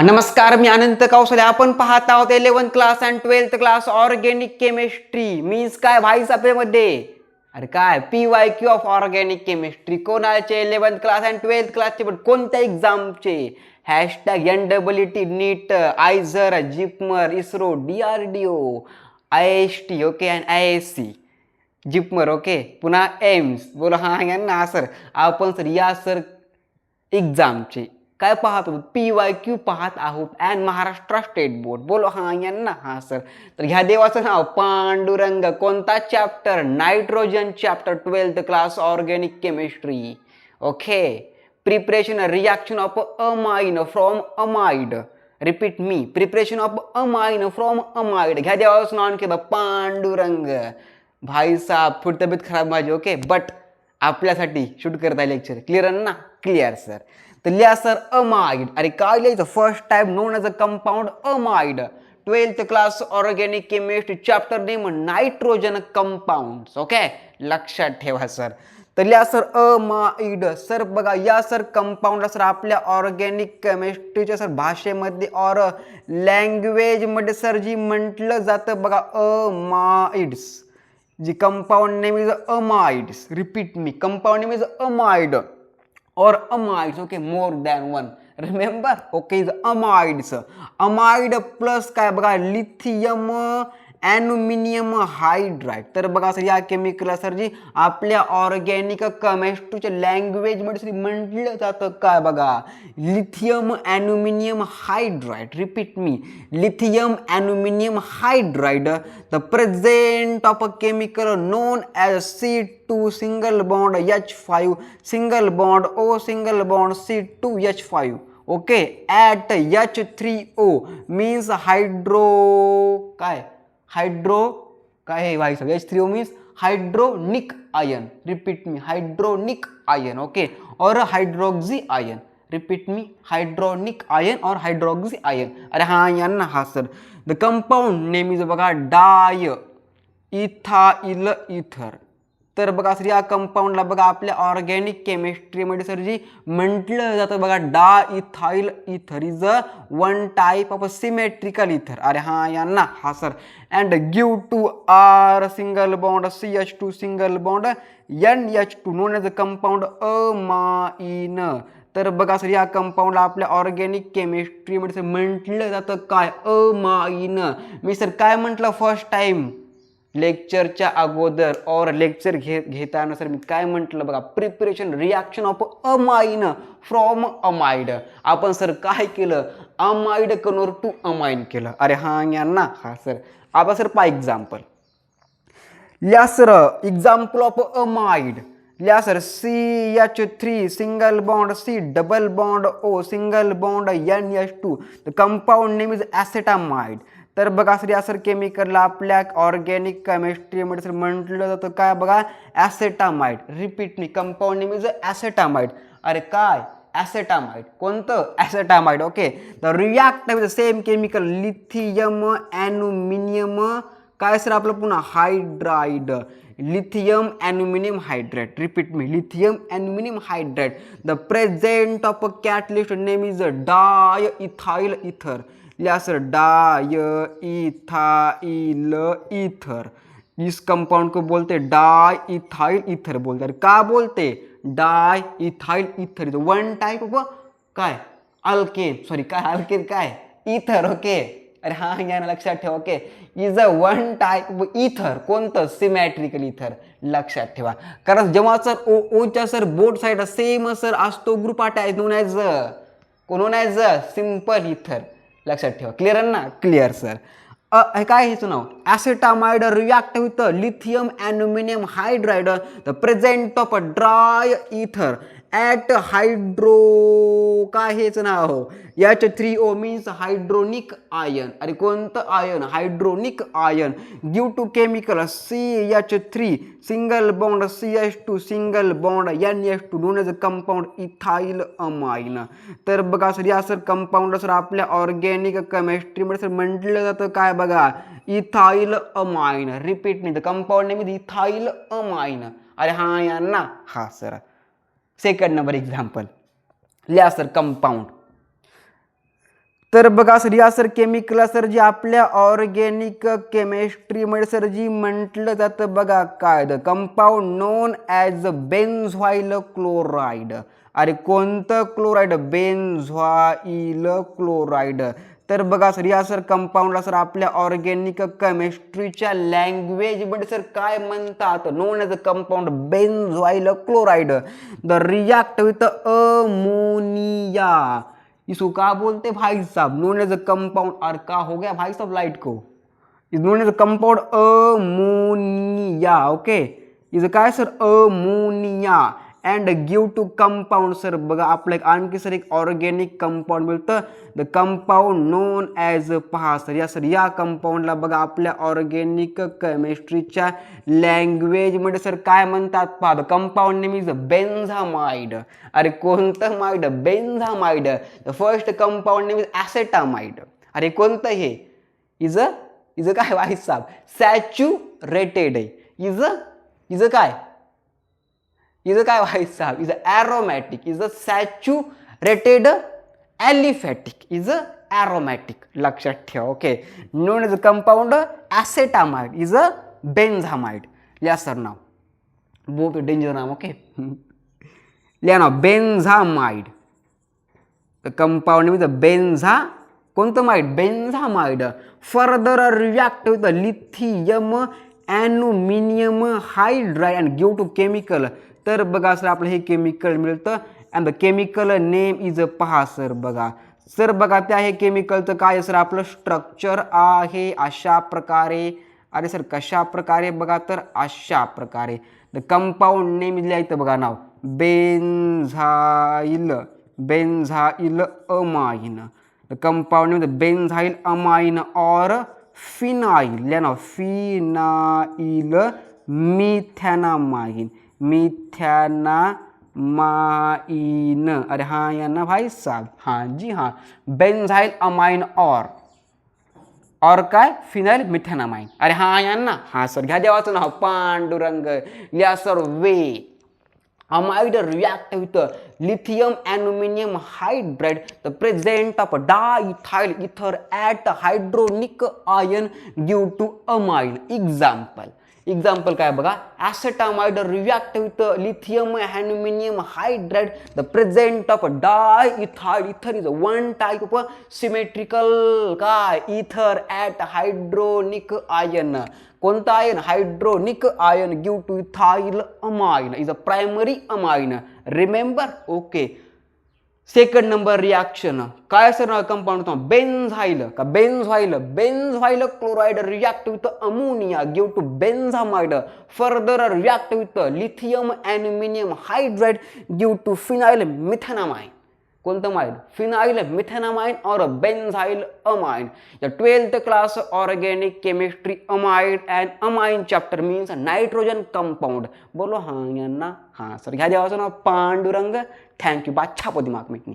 नमस्कार, मी अनंत कौशले. आपण पाहत आहोत 11th class and 12th class organic chemistry. Means काय भाई सभेमध्ये? अरे काय PYQ ऑफ ऑर्गॅनिक केमिस्ट्री. कोणाचे? 11th क्लास अँड 12th क्लासचे. पण कोणत्या एक्झामचे? Hashtag NEET, NEET, IISER, JIPMER, ISRO, DRDO, IST, okay, and ISC. JIPMER, okay, पुन्हा एम्स. बोला हा यांना सर. आपण सर या सर एक्झामचे काय पाहत आहोत? PYQ पाहत आहोत अँड महाराष्ट्र स्टेट बोर्ड. बोलो हा यांना हा सर. तर ह्या देवाचं नाव पांडुरंग. कोणता chapter? Nitrogen chapter, 12th class organic chemistry. Okay. Preparation reaction of amine from amide. Repeat me. Preparation of amine from amide. ह्या देवाचं नाव केलं पांडुरंग. भाई साहब थोडी तब्येत खराब माझी, ओके, बट आपल्यासाठी शूट करत आहे लेक्चर. क्लिअर ना? Clear sir. तर लिहा सर अमाइड. अरे काय लिहायचं? First type non as a compound amide. 12th class organic chemistry chapter name nitrogen compounds. Okay, लक्षात ठेवा सर. तर लिहा सर अमाइड. सर बघा या सर कंपाऊंड सर आपल्या ऑर्गॅनिक केमिस्ट्रीच्या सर भाषेमध्ये और लँग्वेजमध्ये सर जी म्हटलं जातं बघा अमाइड्स. जी compound name is amides. Repeat me. Compound name is amide or amides, okay, more than one. Remember, okay, is amides. Amide plus काय बघा लिथियम ॲल्युमिनियम हायड्राईड. तर बघा सर या केमिकल सर जी आपल्या ऑर्गॅनिक केमिस्ट्रीच्या लँग्वेजमध्ये म्हटलं जातं काय बघा लिथियम ॲल्युमिनियम हायड्राईड. रिपीट मी. Lithium aluminium hydride. The present of a chemical non as C2 single bond H5 single bond O single bond C2H5. Okay, at H3O means hydro काय hydro काय हे भाई साहब H3O means hydronic ion. Repeat मी. हायड्रोनिक ion. Okay, और hydroxy ion. Repeat मी. हायड्रोनिक ion और hydroxy ion. अरे हा यांना हा sir. The compound name is बघा डाय इथाइल इथर. तर बघा सर या कंपाऊंडला बघा आपल्या ऑर्गॅनिक केमिस्ट्रीमध्ये सर जी म्हटलं जातं बघा diethyl ether is a one type of a symmetrical ether. अरे हा यांना हा sir. And give to R single bond CH2 single bond NH2 known as a compound amine. तर बघा सर या कंपाऊंडला आपल्या ऑर्गॅनिक केमिस्ट्रीमध्ये सर म्हटलं जातं काय अमाइन. मी सर काय म्हटलं फर्स्ट टाइम लेक्चरच्या अगोदर और लेक्चर घेताना सर मी काय म्हटलं बघा preparation reaction of amine from amide. आपण सर काय केलं? अमाइड कन्वर्ट टू अमाइन केलं. अरे हा यांना हा सर. आता सर पा एक्झाम्पल लिहा सर. एक्झाम्पल ऑफ अमाइड लिहा sir. CH3 single bond C double bond O single bond NH2. The compound name is acetamide. तर बघा सर या सर केमिकलला आपल्या ऑर्गॅनिक केमिस्ट्रीमध्ये सर म्हटलं जातं काय बघा acetamide. Repeat me. Compound name is acetamide. अरे काय ॲसेटामाइड. कोणतं? Acetamide. Okay. The react with the same chemical lithium aluminium काय सर आपलं पुन्हा hydride. Lithium aluminium hydride. Repeat मी. Lithium aluminium hydride. The present of a catalyst name is di ethyl ether. लिहा sir डाय ethyl इथर. इस compound को बोलते डाय ethyl इथर बोलते. का बोलते? डाय इथाइल इथर इज वन टाइप ऑफ काय अल्केन. सॉरी काय अल्केन काय इथर. ओके. अरे हा यांना लक्षात ठेवा. Okay, is a one type of इथर. कोणतं? सिमॅट्रिकल इथर. लक्षात ठेवा. कारण जेव्हा सर ओच्या sir both side same sir असतो group attach known as simple ether. लक्षात ठेवा. क्लिअर ना? Clear sir. काय ह्याचं नाव? Acetamide react with lithium aluminium hydride the present of a dry ether at hydro काय ह्याचं नाव H3O मीन्स हायड्रोनिक आयन. अरे कोणतं आयन? Hydronic ion. Due to chemical CH3 single bond CH2 single bond NH2 known as a compound ethyl amine. तर बघा sir या sir compound sir आपल्या ऑर्गॅनिक केमिस्ट्रीमध्ये सर म्हटलं जातं काय बघा ethyl amine. Repeat me. The compound name is ethyl amine. अरे हा यांना हा सर. सेकंड नंबर एक्झाम्पल लिहा सर कंपाऊंड. तर बघा सर या सर केमिकल सर जी आपल्या ऑर्गेनिक केमिस्ट्रीमध्ये सर जी म्हटलं जातं बघा काय the compound known as benzoyl chloride. अरे कोणतं क्लोराईड? Benzoyl chloride. तर बघा सर या सर कंपाऊंडला सर आपल्या ऑर्गेनिक केमिस्ट्रीच्या लँग्वेजमध्ये सर काय म्हणतात? Known as a compound benzoyl chloride the react with ammonia. इसको क्या बोलते भाई साहब? Known as a compound. और क्या हो गया भाई साहब लाइट को? Is known as a compound ammonia. Okay is काय sir? Ammonia. And give to compound sir बघा आपलं एक आणखी सर एक ऑर्गेनिक कंपाऊंड मिळतं द कंपाऊंड नोन ॲज पहा सर या सर या कंपाऊंडला बघा आपल्या ऑर्गेनिक केमिस्ट्रीच्या लँग्वेजमध्ये सर काय म्हणतात पहा the compound name is benzamide. अरे कोणतं माइड? Benzamide. The first compound name is acetamide. अरे कोणतं हे? इज इज काय भाई साहब? सॅच्युरेटेड. इज काय? इज काय भाई साहब? Is aromatic. Is saturated aliphatic. Is aromatic. लक्षात ठेवा. Okay known is compound acetamide is a benzamide. लिहा सर नाव. बहुत डेंजर नाम. ओके लिहा नाव बेन्झामाइड. कंपाऊंड विथ बेन्झा कोणतं माइड? Benzamide. Further react with lithium aluminium hydride and give to chemical. तर बघा सर आपलं हे केमिकल मिळतं and the chemical name is पहा सर बघा सर बघा त्या हे केमिकलचं काय सर आपलं स्ट्रक्चर आहे अशा प्रकारे. अरे सर कशा प्रकारे? बघा तर अशा प्रकारे. द कंपाऊंड नेम लिहायचं बघा नाव benzyl. Benzyl amine. The compound name benzyl amine और फिनाइल. लिहा नाव फिनाइल मिथॅनामाइन. मिथॅनामाइन. अरे हाँ या ना भाई साहब? हाँ जी हाँ बेन्झाइल अमाइन और काय? फिनाइल मिथॅनामाइन. अरे हाँ या ना? हाँ सर घ्या देवाचं नाव पांडुरंग. लिहा sir way amide react with lithium aluminum hydride the present of diethyl ether at hydronic ion give to amine. Example काय बघा acetamide react with lithium aluminum hydride the present of diethyl ether is one type of symmetrical काय ether at hydronic ion. कोणता ion? Hydronic ion give to ethyl amine is a primary amine. Remember. Okay second number reaction काय sir compound benzyl का benzoyl. Benzoyl chloride react with ammonia give to benzamide. Further react with lithium aluminium hydride give to phenyl methanamine. कोणतं माइड? Phenyl methanamine और benzyl amine. The 12th class organic chemistry amide and amine chapter means nitrogen compound. बोलो हाँ यांना? हाँ sir घ्या देवाचं नाव Pandurang. Thank you. बाच्छा दिमाग मिटनी.